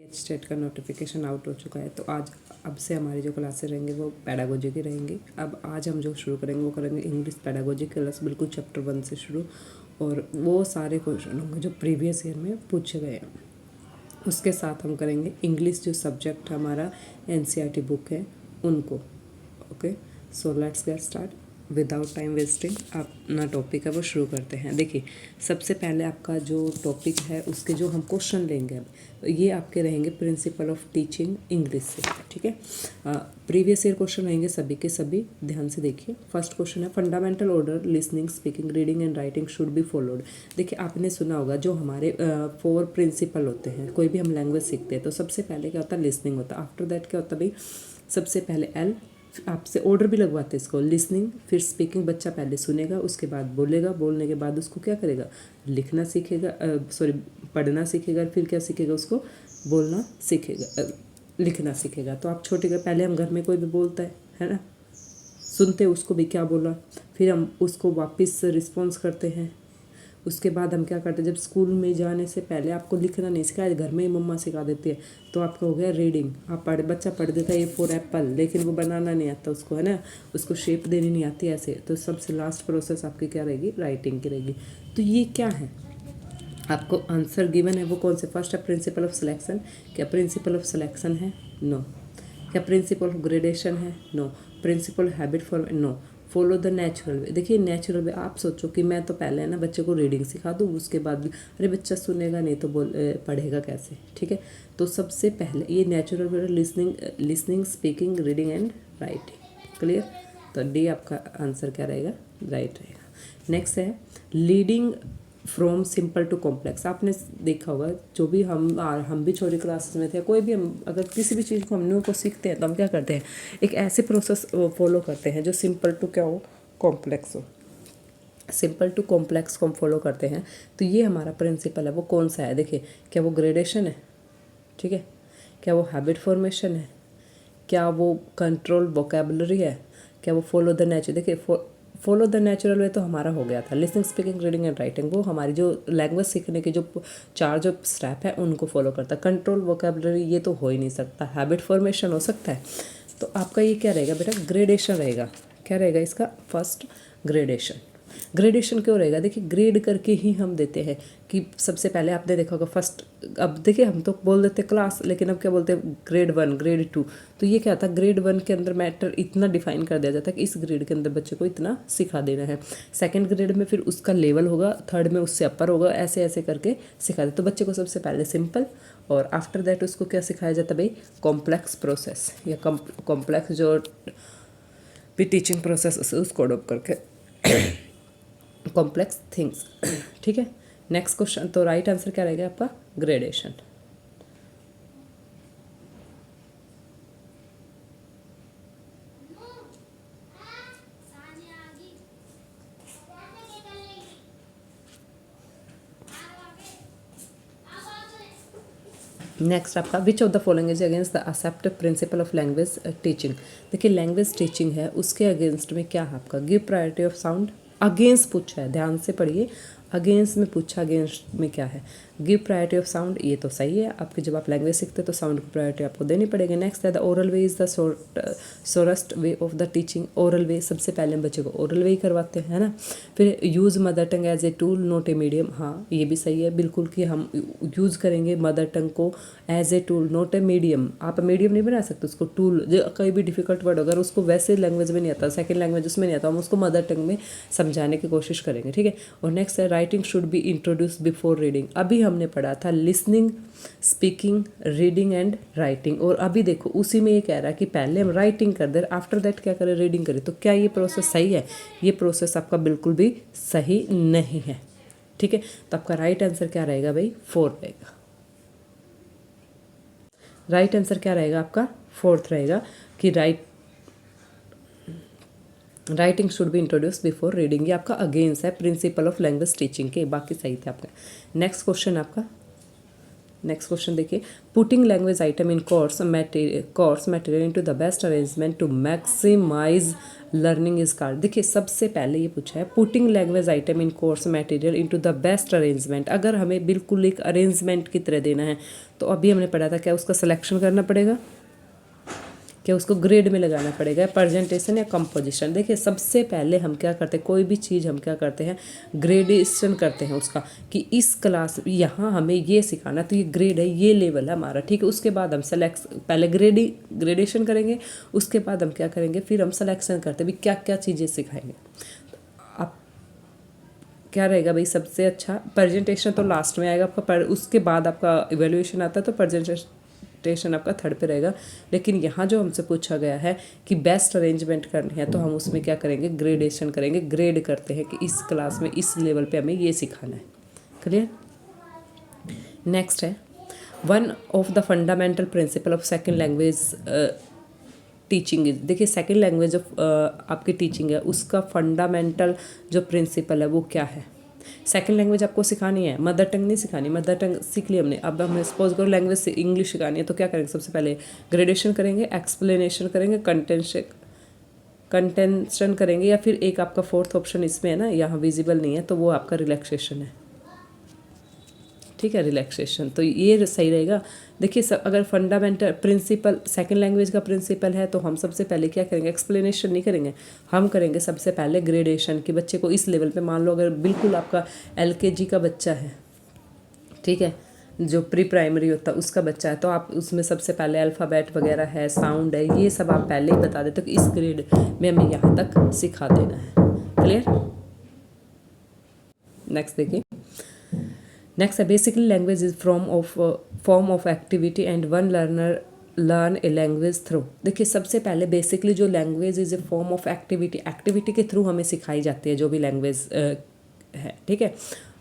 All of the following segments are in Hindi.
स्टेट का नोटिफिकेशन आउट हो चुका है। तो आज अब से हमारी जो क्लासेस रहेंगी वो पैडागोजी की रहेंगी। अब आज हम जो शुरू करेंगे वो करेंगे इंग्लिश पैडागोजी क्लास, बिल्कुल चैप्टर 1 से शुरू। और वो सारे क्वेश्चन होंगे जो प्रीवियस ईयर में पूछे गए हैं। उसके साथ हम करेंगे इंग्लिश जो सब्जेक्ट हमारा एनसीईआरटी बुक है उनको। Okay, so let's get start without time wasting. अपना टॉपिक है वो शुरू करते हैं। देखिए, सबसे पहले आपका जो टॉपिक है उसके जो हम क्वेश्चन लेंगे अब ये आपके रहेंगे प्रिंसिपल ऑफ टीचिंग इंग्लिश से। ठीक है, प्रीवियस ईयर क्वेश्चन रहेंगे सभी के सभी, ध्यान से देखिए। फर्स्ट क्वेश्चन है fundamental order listening, speaking, reading and writing should be followed. देखिए, आपने सुना होगा जो हमारे 4 प्रिंसिपल होते हैं, कोई भी हम लैंग्वेज सीखते हैं तो सबसे पहले क्या होता है, लिसनिंग होता है। आफ्टर दैट क्या होता है भाई, सबसे पहले एल, आपसे ऑर्डर भी लगवाते हैं इसको, लिसनिंग, फिर स्पीकिंग, बच्चा पहले सुनेगा उसके बाद बोलेगा, बोलने के बाद उसको क्या करेगा, लिखना सीखेगा, पढ़ना सीखेगा, फिर क्या सीखेगा, उसको बोलना सीखेगा, लिखना सीखेगा। तो आप छोटे का पहले हम घर में कोई भी बोलता है ना, सुनते हैं उसको भी क्या बोला, फिर हम उसको वापस रिस्पॉन्स करते हैं। उसके बाद हम क्या करते हैं, जब स्कूल में जाने से पहले आपको लिखना नहीं सिखाया, घर में ही मम्मा सिखा देती है, तो आपका हो गया रीडिंग। आप बच्चा पढ़ देता है ए फॉर एप्पल, लेकिन वो बनाना नहीं आता उसको, है ना, उसको शेप देनी नहीं आती ऐसे। तो सबसे लास्ट प्रोसेस आपकी क्या रहेगी, राइटिंग की रहेगी। तो ये क्या है, आपको आंसर गिवन है वो कौन से, फर्स्ट है प्रिंसिपल ऑफ सिलेक्शन। क्या प्रिंसिपल ऑफ सिलेक्शन है, नो। क्या प्रिंसिपल ऑफ ग्रेडेशन है, no. Principle habit form, no. Follow the natural way. देखिए, नेचुरल वे आप सोचो कि मैं तो पहले है ना बच्चे को रीडिंग सिखा दूँ, उसके बाद अरे बच्चा सुनेगा नहीं तो पढ़ेगा कैसे। ठीक है, तो सबसे पहले ये natural way, listening, speaking, reading and writing. Clear, तो डी आपका आंसर क्या रहेगा, राइट रहेगा। नेक्स्ट है leading from simple to complex. आपने देखा होगा जो भी हम भी छोटी क्लासेस में थे, कोई भी हम अगर किसी भी चीज़ को हम न्यू को सीखते हैं तो हम क्या करते हैं, एक ऐसे प्रोसेस फॉलो करते हैं जो सिंपल टू क्या हो, कॉम्प्लेक्स हो। सिंपल टू कॉम्प्लेक्स को हम फॉलो करते हैं। तो ये हमारा प्रिंसिपल है वो कौन सा है, देखिए, क्या वो ग्रेडेशन है, ठीक है, क्या वो हैबिट फॉर्मेशन है, क्या वो कंट्रोल वोकेबलरी है, क्या वो फॉलो द नेचर। देखिए, फॉलो द नेचुरल वे तो हमारा हो गया था, listening, speaking, reading and writing वो हमारी जो लैंग्वेज सीखने के जो 4 जो स्टेप है उनको फॉलो करता है। कंट्रोल वोकेबलरी ये तो हो ही नहीं सकता, हैबिट फॉर्मेशन हो सकता है। तो आपका ये क्या रहेगा बेटा, ग्रेडेशन रहेगा। क्या रहेगा इसका, फर्स्ट ग्रेडेशन। ग्रेडेशन क्यों रहेगा, देखिए ग्रेड करके ही हम देते हैं कि सबसे पहले आपने देखा होगा फर्स्ट, अब देखिए हम तो बोल देते क्लास, लेकिन अब क्या बोलते हैं, ग्रेड 1, ग्रेड 2। तो ये क्या था, ग्रेड 1 के अंदर मैटर इतना डिफाइन कर दिया जाता है कि इस ग्रेड के अंदर बच्चे को इतना सिखा देना है। सेकंड ग्रेड में फिर उसका लेवल होगा, थर्ड में उससे अपर होगा, ऐसे ऐसे करके सिखा दे। तो बच्चे को सबसे पहले सिंपल, और आफ्टर दैट उसको क्या सिखाया जाता है भाई, कॉम्प्लेक्स प्रोसेस, या कॉम्प्लेक्स जो भी टीचिंग प्रोसेस उसको अडोप्ट करके कॉम्प्लेक्स थिंग्स। ठीक है, नेक्स्ट क्वेश्चन, तो राइट आंसर क्या रहेगा आपका, ग्रेडेशन। नेक्स्ट आपका which of the following is against the accept principle of language teaching. देखिए, लैंग्वेज टीचिंग है उसके अगेंस्ट में क्या है आपका, give priority of sound. Against पूछा है, ध्यान से पढ़िए, अगेंस्ट में पूछा, अगेंस्ट में क्या है, गिव प्रायोरिटी ऑफ साउंड। ये तो सही है आपके, जब आप लैंग्वेज सीखते हैं तो साउंड की प्रायोरिटी आपको देनी पड़ेगी। नेक्स्ट है the oral way is the shortest way of the teaching. Oral way, सबसे पहले हम बच्चे को ओरल वे ही करवाते हैं, है ना। फिर use mother tongue as a tool not a medium. हाँ, ये भी सही है बिल्कुल कि हम यूज़ करेंगे मदर टंग को as a tool not a medium. आप मीडियम नहीं बना सकते उसको, टूल। जो कोई भी डिफिकल्ट वर्ड अगर उसको वैसे लैंग्वेज में नहीं आता, सेकेंड लैंग्वेज उसमें नहीं आता, हम उसको मदर टंग में समझाने की कोशिश करेंगे। ठीक है, और नेक्स्ट है writing should be introduce before reading. अभी हमने पढ़ा था listening, speaking, reading and writing, और अभी देखो उसी में ये कह रहा है कि पहले हम राइटिंग कर दे, आफ्टर दैट क्या करें, रीडिंग करें। तो क्या ये प्रोसेस सही है, ये प्रोसेस आपका बिल्कुल भी सही नहीं है। ठीक है, तो आपका राइट आंसर क्या रहेगा भाई, 4 रहेगा। राइट आंसर क्या रहेगा आपका, 4th रहेगा कि writing should be introduce before reading. ये आपका अगेंस्ट है प्रिंसिपल ऑफ लैंग्वेज टीचिंग के, बाकी सही थे आपका। नेक्स्ट क्वेश्चन आपका नेक्स्ट क्वेश्चन देखिए, putting language item in course material into the best arrangement to maximize learning is called. देखिए सबसे पहले ये पूछा है putting language item in course material into the best arrangement. अगर हमें बिल्कुल एक अरेंजमेंट की तरह देना है तो अभी हमने पढ़ा था क्या उसका सिलेक्शन करना पड़ेगा, क्या उसको ग्रेड में लगाना पड़ेगा, प्रेजेंटेशन या कंपोजिशन। देखिए सबसे पहले हम क्या करते हैं, कोई भी चीज़ हम क्या करते हैं ग्रेडेशन करते हैं उसका, कि इस क्लास यहाँ हमें ये सिखाना तो ये ग्रेड है, ये लेवल है हमारा, ठीक है। उसके बाद हम पहले ग्रेडेशन करेंगे, उसके बाद हम क्या करेंगे, फिर हम सिलेक्शन करते हैं भी क्या क्या चीज़ें सिखाएंगे। अब क्या रहेगा भाई, सबसे अच्छा प्रेजेंटेशन तो लास्ट में आएगा आपका, उसके बाद आपका इवेल्युएशन आता है तो प्रेजेंटेशन आपका थर्ड पे रहेगा। लेकिन यहाँ जो हमसे पूछा गया है कि बेस्ट अरेंजमेंट करनी है तो हम उसमें क्या करेंगे, ग्रेडेशन करेंगे, ग्रेड करते हैं कि इस क्लास में इस लेवल पे हमें ये सिखाना है। क्लियर। नेक्स्ट है one of the fundamental principle of second language teaching is. देखिए सेकेंड लैंग्वेज ऑफ आपकी टीचिंग है उसका फंडामेंटल जो प्रिंसिपल है वो क्या है। सेकेंड लैंग्वेज आपको सिखानी है, मदर टंग नहीं सिखानी, मदर टंग सीख ली हमने, अब हमें सपोज करो लैंग्वेज से इंग्लिश सिखानी है तो क्या करेंगे, सबसे पहले ग्रेडेशन करेंगे, एक्सप्लेनेशन करेंगे, कंटेंशन करेंगे, या फिर एक आपका फोर्थ ऑप्शन इसमें है ना, यहाँ विजिबल नहीं है तो वो आपका रिलैक्सेशन है, ठीक है, रिलैक्सेशन। तो ये सही रहेगा। देखिए सब अगर फंडामेंटल प्रिंसिपल सेकंड लैंग्वेज का प्रिंसिपल है तो हम सबसे पहले क्या करेंगे, एक्सप्लेनेशन नहीं करेंगे, हम करेंगे सबसे पहले ग्रेडेशन कि बच्चे को इस लेवल पे, मान लो अगर बिल्कुल आपका LKG का बच्चा है, ठीक है, जो प्री प्राइमरी होता है उसका बच्चा है, तो आप उसमें सबसे पहले अल्फ़ाबेट वगैरह है, साउंड है, ये सब आप पहले ही बता देते हो कि इस ग्रेड में हमें यहाँ तक सिखा देना है। क्लियर। नेक्स्ट देखिए, नेक्स्ट है basically language is form of activity and one learner learn a language through. देखिए सबसे पहले बेसिकली जो language is a form of activity के थ्रू हमें सिखाई जाती है जो भी लैंग्वेज है, ठीक है,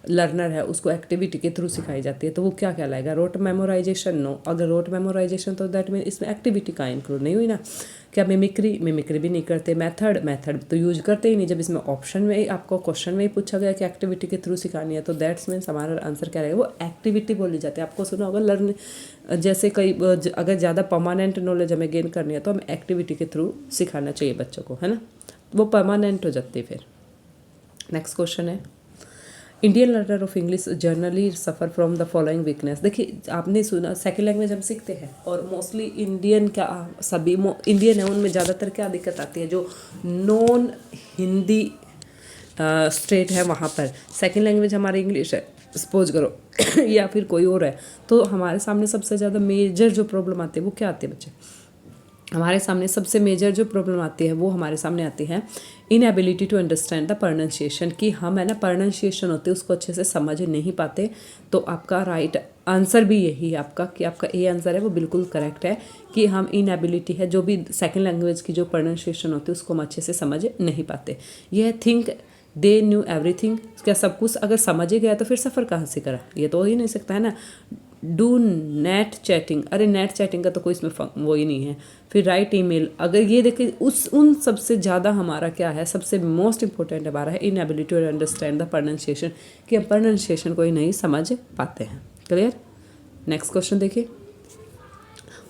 लर्नर है उसको एक्टिविटी के थ्रू सिखाई जाती है, तो वो क्या कहलाएगा, रोट मेमोराइजेशन। नो, अगर रोट मेमोराइजेशन तो दैट मीन इसमें एक्टिविटी का इंक्लूड नहीं हुई ना। क्या मिमिक्री भी नहीं करते, मेथड तो यूज करते ही नहीं। जब इसमें ऑप्शन में आपको क्वेश्चन में ही पूछा गया कि एक्टिविटी के थ्रू सिखानी है तो दैट्स मीन्स हमारा आंसर क्या रहेगा, वो एक्टिविटी बोली जाती है। आपको सुना होगा लर्न, जैसे कई अगर ज़्यादा परमानेंट नॉलेज हमें गेन करनी है तो हमें एक्टिविटी के थ्रू सिखाना चाहिए बच्चों को, है ना, वो परमानेंट हो जाती है फिर। नेक्स्ट क्वेश्चन है Indian learner of English generally suffer from the following weakness. देखिए आपने सुना सेकेंड लैंग्वेज हम सीखते हैं और मोस्टली इंडियन क्या सभी इंडियन है उनमें ज़्यादातर क्या दिक्कत आती है, जो नॉन हिंदी स्टेट है वहाँ पर सेकेंड लैंग्वेज हमारी इंग्लिश है सपोज करो या फिर कोई और है, तो हमारे सामने सबसे ज़्यादा मेजर जो प्रॉब्लम आती है वो क्या आती है बच्चे, हमारे सामने सबसे मेजर जो प्रॉब्लम आती है वो हमारे सामने आती है inability to understand the pronunciation, कि हम है ना प्रोनाउंसिएशन होते उसको अच्छे से समझ नहीं पाते। तो आपका राइट आंसर भी यही है आपका, कि आपका ए आंसर है वो बिल्कुल करेक्ट है कि हम इनएबिलिटी है जो भी सेकेंड लैंग्वेज की जो प्रोनाउंसिएशन होती है उसको हम अच्छे से समझ नहीं पाते। यह थिंक दे न्यू एवरीथिंग, क्या सब कुछ अगर समझ ही गया तो फिर सफ़र कहाँ से करा, ये तो हो ही नहीं सकता है ना। डू नेट चैटिंग, अरे नेट चैटिंग का तो कोई इसमें वो ही नहीं है। फिर राइट ईमेल, अगर ये देखिए उन सबसे ज़्यादा हमारा क्या है, सबसे मोस्ट इंपॉर्टेंट हमारा है inability to understand the pronunciation, कि हम प्रोनाउंसिएशन को ही नहीं समझ पाते हैं। क्लियर। नेक्स्ट क्वेश्चन देखिए,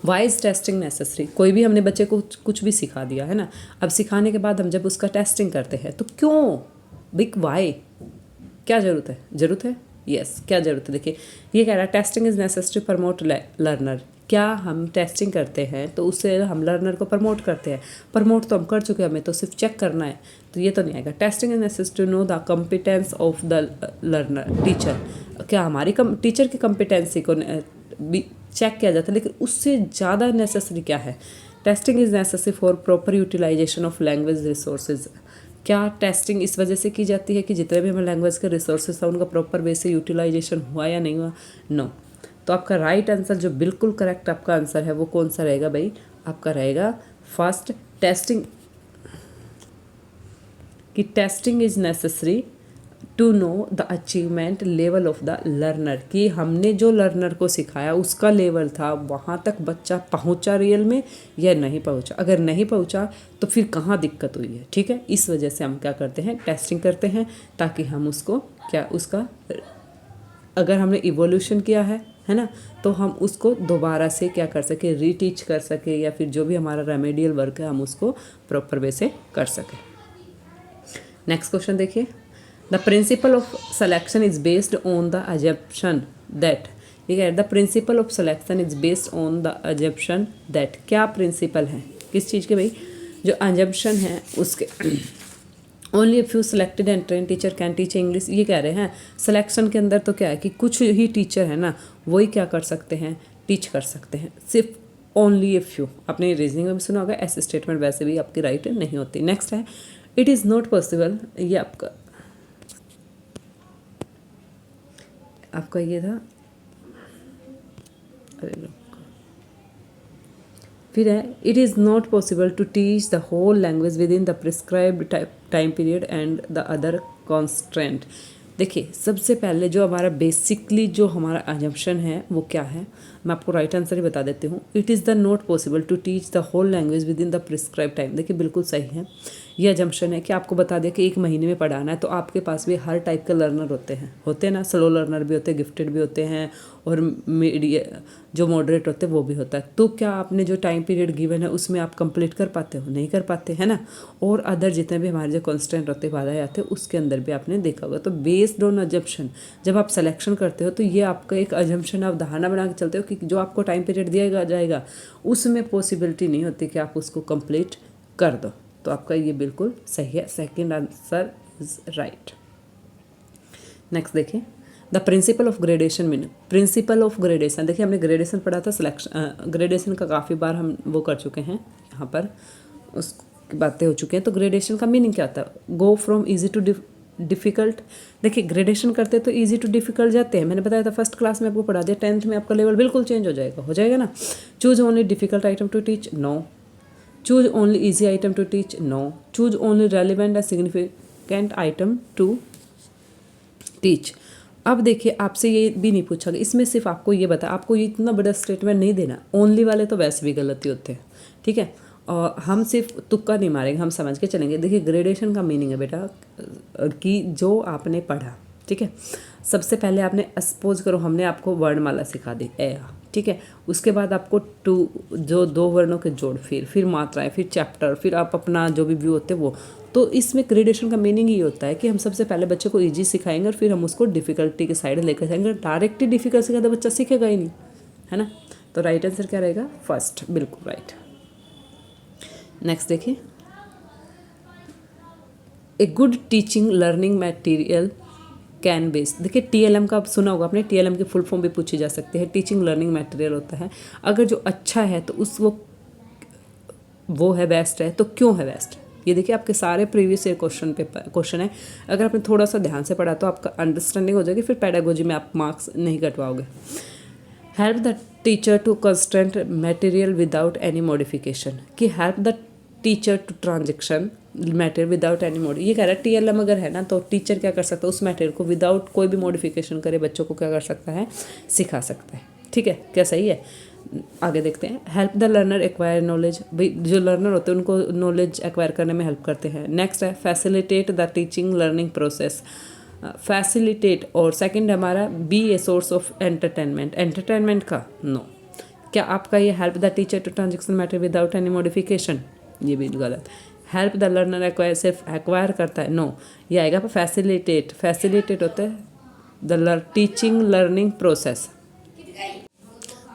वाई इज़ टेस्टिंग नेसेसरी। कोई भी हमने बच्चे को कुछ भी सिखा दिया है ना, अब सिखाने के बाद हम जब उसका टेस्टिंग करते हैं तो क्यों, बिग वाई, क्या ज़रूरत है यस क्या ज़रूरत है। देखिए ये कह रहा है testing is necessary promote learner, क्या हम टेस्टिंग करते हैं तो उससे हम लर्नर को प्रमोट करते हैं, प्रमोट तो हम कर चुके हैं, हमें तो सिर्फ चेक करना है, तो ये तो नहीं आएगा। Testing is necessary to know the competence of the learner teacher, क्या हमारी टीचर की कॉम्पिटेंसी को चेक किया जाता है, लेकिन उससे ज़्यादा नेसेसरी क्या है, testing is necessary for proper utilization of language resources. क्या टेस्टिंग इस वजह से की जाती है कि जितने भी हमें लैंग्वेज के रिसोर्सेज था उनका प्रॉपर वे से यूटिलाइजेशन हुआ या नहीं हुआ, नो। तो आपका राइट आंसर जो बिल्कुल करेक्ट आपका आंसर है वो कौन सा रहेगा भाई, आपका रहेगा फर्स्ट, टेस्टिंग, कि testing is necessary to know the achievement level of the learner, कि हमने जो लर्नर को सिखाया उसका लेवल था वहाँ तक बच्चा पहुँचा रियल में या नहीं पहुँचा, अगर नहीं पहुँचा तो फिर कहाँ दिक्कत हुई है, ठीक है। इस वजह से हम क्या करते हैं, टेस्टिंग करते हैं, ताकि हम उसको क्या उसका अगर हमने इवोल्यूशन किया है है ना, तो हम उसको दोबारा से क्या कर सके, रीटीच कर सके, या फिर जो भी हमारा रेमेडियल वर्क है हम उसको प्रॉपर वे से कर सकें। नेक्स्ट क्वेश्चन देखिए, the principle of selection is based on the assumption that, ठीक है, the principle of selection is based on the assumption that, क्या प्रिंसिपल है किस चीज़ के भाई, जो अजम्पशन है उसके, only few selected and train teacher can teach English, ये कह रहे हैं सिलेक्शन के अंदर तो क्या है कि कुछ ही टीचर है ना वही क्या कर सकते हैं, टीच कर सकते हैं, सिर्फ ओनली ए फ्यू, आपने रीजनिंग में भी सुना होगा, ऐसे स्टेटमेंट वैसे भी आपकी राइट नहीं होती। नेक्स्ट है, इट इज़ नॉट पॉसिबल, ये आपका ये था, अरे फिर है, it is not possible to teach the whole language within the prescribed time period and the other constraint. देखिए सबसे पहले जो हमारा बेसिकली जो हमारा अजम्पशन है वो क्या है, मैं आपको राइट आंसर ही बता देती हूँ, it is the not possible to teach the whole language within the prescribe time. देखिए बिल्कुल सही है, ये अजम्पशन है कि आपको बता दें कि 1 महीने में पढ़ाना है, तो आपके पास भी हर टाइप के लर्नर होते हैं ना, स्लो लर्नर भी होते हैं, गिफ्टेड भी होते हैं, और मीडिया जो मॉडरेट होते हैं वो भी होता है। तो क्या आपने जो टाइम पीरियड गिवन है उसमें आप कंप्लीट कर पाते हो, नहीं कर पाते, है ना। और अदर जितने भी हमारे जो कॉन्स्टेंट होते हैं, बाधाएं आते हैं, उसके अंदर भी आपने देखा होगा। तो बेस्ड ऑन अजम्पशन जब आप सिलेक्शन करते हो तो ये आपका एक अजम्पशन, आप धारणा बना के चलते हो कि जो आपको टाइम पीरियड दिया जाएगा उसमें पॉसिबिलिटी नहीं होती कि आप उसको कंप्लीट कर दो। तो आपका ये बिल्कुल सही है, second answer is right. Next देखिए, the principle of gradation mean, principle of gradation, देखिए हमने ग्रेडेशन पढ़ा था, सिलेक्शन ग्रेडेशन का काफ़ी बार हम वो कर चुके हैं, यहाँ पर उस बातें हो चुकी हैं। तो ग्रेडेशन का मीनिंग क्या होता है, go from easy too difficult. देखिए ग्रेडेशन करते तो ईजी टू डिफ़िकल्ट जाते हैं, मैंने बताया था फर्स्ट क्लास में आपको पढ़ा दिया, 10th में आपका लेवल बिल्कुल चेंज हो जाएगा ना। Choose only difficult item to teach, no. Choose only easy item to teach, no. Choose only relevant and significant item to teach. अब देखिए आपसे ये भी नहीं पूछा गया, इसमें सिर्फ आपको ये बता, आपको ये इतना बड़ा स्टेटमेंट नहीं देना, ओनली वाले तो वैसे भी गलती होते हैं, ठीक है। और हम सिर्फ तुक्का नहीं मारेंगे, हम समझ के चलेंगे। देखिए ग्रेडेशन का मीनिंग है बेटा कि जो आपने पढ़ा, ठीक है, सबसे पहले आपने सपोज करो हमने आपको वर्णमाला सिखा दी ए, ठीक है, उसके बाद आपको जो 2 वर्णों के जोड़, फिर मात्राएं, फिर चैप्टर, फिर आप अपना जो भी व्यू होते हैं वो। तो इसमें ग्रेडेशन का मीनिंग ये होता है कि हम सबसे पहले बच्चे को इजी सिखाएंगे और फिर हम उसको डिफ़िकल्टी के साइड लेकर जाएंगे। डायरेक्ट ही डिफ़िकल्ट सिखा तो बच्चा सीखेगा ही नहीं, है ना। तो राइट आंसर क्या रहेगा, फर्स्ट, बिल्कुल राइट। नेक्स्ट देखिए, a good teaching learning material can base. देखिए TLM का आप सुना होगा आपने, TLM की फुल फॉर्म भी पूछी जा सकती है, टीचिंग लर्निंग मटेरियल होता है। अगर जो अच्छा है तो वो है बेस्ट है, तो क्यों है बेस्ट, ये देखिए आपके सारे प्रीवियस ईयर क्वेश्चन है, अगर आपने थोड़ा सा ध्यान से पढ़ा तो आपका अंडरस्टैंडिंग हो जाएगी, फिर पेडागोजी में आप मार्क्स नहीं कटवाओगे। Help the teacher to constraint material without any modification, कि help the teacher to transaction material without any mod, ये कह रहा है TLM अगर है ना तो टीचर क्या कर सकता है, उस मटेरियल को विदाउट कोई भी मॉडिफिकेशन करे बच्चों को क्या कर सकता है, सिखा सकता है, ठीक है, क्या सही है। आगे देखते हैं, help the learner acquire knowledge, भाई जो लर्नर होते हैं उनको नॉलेज एक्वायर करने में हेल्प करते हैं। नेक्स्ट है facilitate the teaching learning process, facilitate, और सेकंड हमारा be a source of entertainment, entertainment का नो। क्या आपका ये help the teacher to transaction matter without any modification, ये भी गलत। हेल्प द लर्नर एक्वायर, सिर्फ एक्वायर करता है, नो, ये आएगा फैसिलिटेट, फैसिलिटेट होता है द टीचिंग लर्निंग प्रोसेस।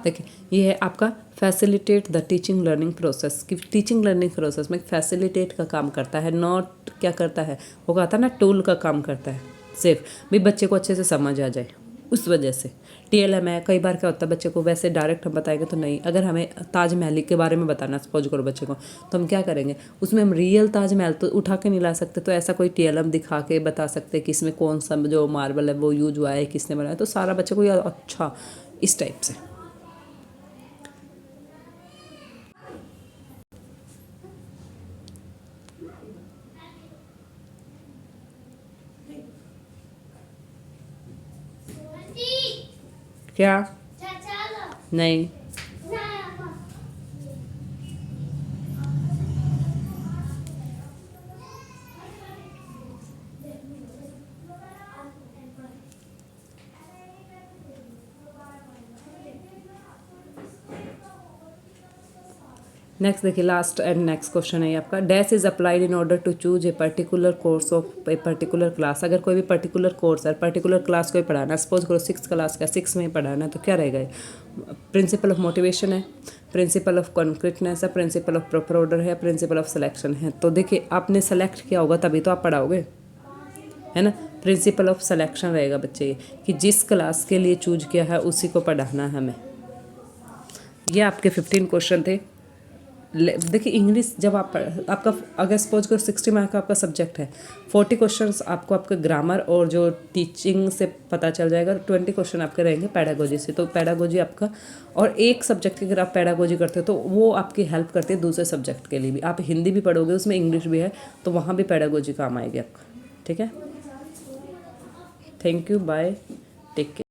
देखिए ये है आपका facilitate the teaching learning process, कि टीचिंग लर्निंग प्रोसेस में फैसिलिटेट का काम करता है, नॉट क्या करता है, वो कहता है ना टूल का काम करता है, सिर्फ भी बच्चे को अच्छे से समझ आ जाए, उस वजह से। TLM है, कई बार क्या होता है बच्चे को वैसे डायरेक्ट हम बताएंगे तो नहीं, अगर हमें ताजमहल के बारे में बताना सपोज करो बच्चे को, तो हम क्या करेंगे, उसमें हम रियल ताजमहल तो उठा के नहीं ला सकते, तो ऐसा कोई TLM दिखा के बता सकते कि इसमें कौन सा जो मार्बल है वो यूज हुआ है, किसने बनाया, तो सारा बच्चे को यार अच्छा इस टाइप से। क्या नहीं, नेक्स्ट देखिए, लास्ट एंड नेक्स्ट क्वेश्चन है ये आपका। Dash is applied in order to choose a particular course of a particular class. अगर कोई भी पर्टिकुलर कोर्स है, पर्टिकुलर क्लास को ही पढ़ाना है, सपोज करो 6th क्लास का 6 में ही पढ़ाना है, तो क्या रहेगा? प्रिंसिपल ऑफ मोटिवेशन है, प्रिंसिपल ऑफ कॉन्क्रीटनेस है, प्रिंसिपल ऑफ प्रॉपर ऑर्डर है, प्रिंसिपल ऑफ सिलेक्शन है। तो देखिए, आपने सेलेक्ट किया होगा तभी तो आप पढ़ाओगे, है ना। प्रिंसिपल ऑफ सिलेक्शन रहेगा बच्चे कि जिस क्लास के लिए चूज किया है उसी को पढ़ाना है हमें। ये आपके 15 क्वेश्चन थे। देखिए, इंग्लिश जब आपका अगर सपोज करो 60 मार्क का आपका सब्जेक्ट है, 40 क्वेश्चंस आपको आपका ग्रामर और जो टीचिंग से पता चल जाएगा, 20 क्वेश्चन आपके रहेंगे पैडागोजी से। तो पैडागोजी आपका, और एक सब्जेक्ट की अगर आप पैडागोजी करते हो तो वो आपकी हेल्प करती है दूसरे सब्जेक्ट के लिए भी। आप हिंदी भी पढ़ोगे, उसमें इंग्लिश भी है, तो वहाँ भी पैडागोजी काम आएगी आपका। ठीक है, thank you, bye, take care.